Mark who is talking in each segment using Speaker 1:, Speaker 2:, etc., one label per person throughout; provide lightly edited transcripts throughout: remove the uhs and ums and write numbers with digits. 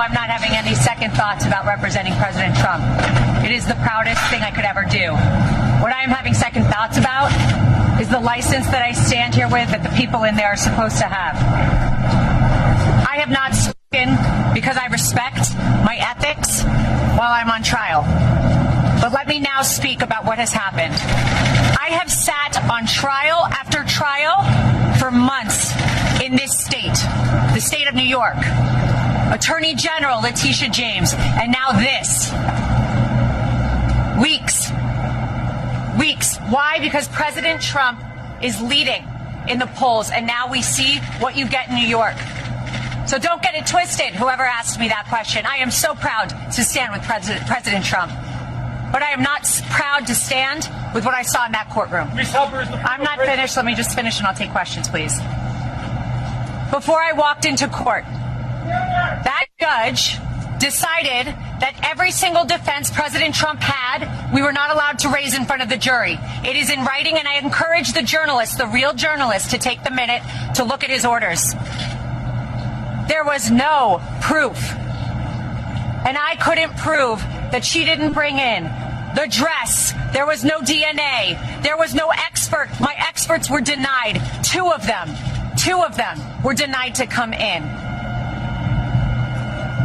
Speaker 1: I'm not having any second thoughts about representing President Trump. It is the proudest thing I could ever do. What I am having second thoughts about is the license that I stand here with that the people in there are supposed to have. I have not spoken because I respect my ethics while I'm on trial. But let me now speak about what has happened. I have sat on trial after trial for months in this state, the state of New York. Attorney General Letitia James, and now this. Weeks. Why? Because President Trump is leading in the polls, and now we see what you get in New York. So don't get it twisted, whoever asked me that question. I am so proud to stand with President Trump. But I am not proud to stand with what I saw in that courtroom. I'm not finished. Let me just finish and I'll take questions, please. Before I walked into court, that judge decided that every single defense President Trump had, we were not allowed to raise in front of the jury. It is in writing, and I encourage the journalists, the real journalists, to take the minute to look at his orders. There was no proof. And I couldn't prove that she didn't bring in the dress. There was no DNA. There was no expert. My experts were denied. Two of them were denied to come in.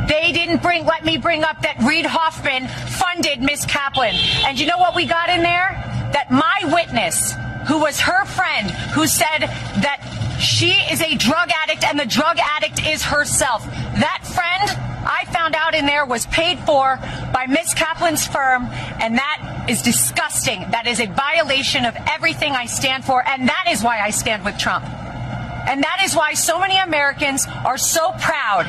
Speaker 1: They didn't let me bring up that Reid Hoffman funded Miss Kaplan. And you know what we got in there? That my witness, who was her friend, who said that she is a drug addict and the drug addict is herself. That friend, I found out in there, was paid for by Miss Kaplan's firm, and that is disgusting. That is a violation of everything I stand for, and that is why I stand with Trump. And that is why so many Americans are so proud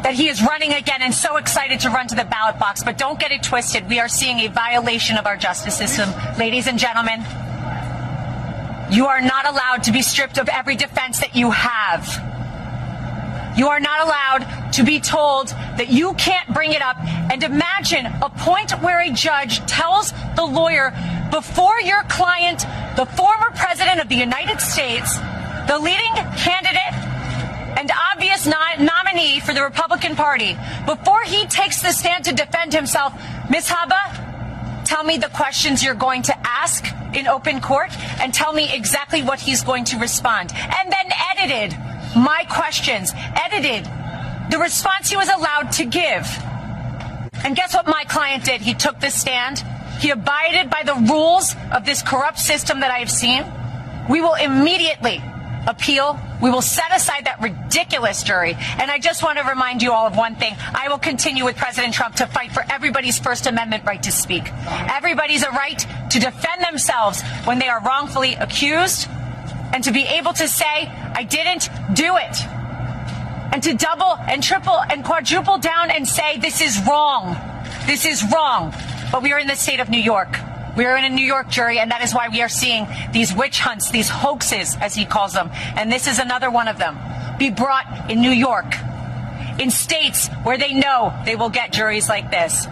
Speaker 1: that he is running again and so excited to run to the ballot box. But don't get it twisted. We are seeing a violation of our justice system. Ladies and gentlemen, you are not allowed to be stripped of every defense that you have. You are not allowed to be told that you can't bring it up. And imagine a point where a judge tells the lawyer, before your client, the former president of the United States, the leading candidate and obvious nominee for the Republican Party, before he takes the stand to defend himself, Ms. Habba, tell me the questions you're going to ask in open court and tell me exactly what he's going to respond. And then edited my questions, edited the response he was allowed to give. And guess what my client did? He took the stand. He abided by the rules of this corrupt system that I have seen. We will immediately appeal. We will set aside that ridiculous jury. And I just want to remind you all of one thing. I will continue with President Trump to fight for everybody's First Amendment right to speak. Everybody's a right to defend themselves when they are wrongfully accused, and to be able to say, I didn't do it. And to double and triple and quadruple down and say, this is wrong. This is wrong. But we are in the state of New York. We are in a New York jury, and that is why we are seeing these witch hunts, these hoaxes, as he calls them. And this is another one of them. Be brought in New York, in states where they know they will get juries like this.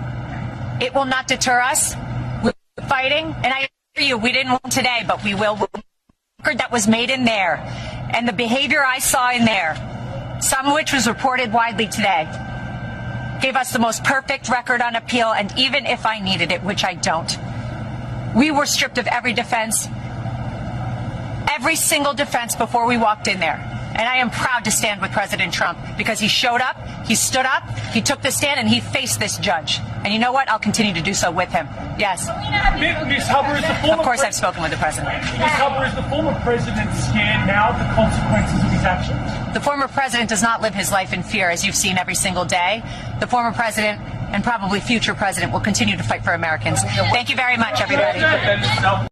Speaker 1: It will not deter us. We're fighting, and I assure you, we didn't win today, but we will. That was made in there, and the behavior I saw in there, some of which was reported widely today, gave us the most perfect record on appeal. And even if I needed it, which I don't, we were stripped of every defense, every single defense before we walked in there. And I am proud to stand with President Trump because he showed up, he stood up, he took the stand, and he faced this judge. And you know what? I'll continue to do so with him. Yes.
Speaker 2: Ms. Habba, is the former
Speaker 1: of course I've spoken with the president.
Speaker 2: Ms. Habba, is the former president scared now of the consequences of his actions?
Speaker 1: The former president does not live his life in fear, as you've seen every single day. The former president and probably future president will continue to fight for Americans. Thank you very much, everybody.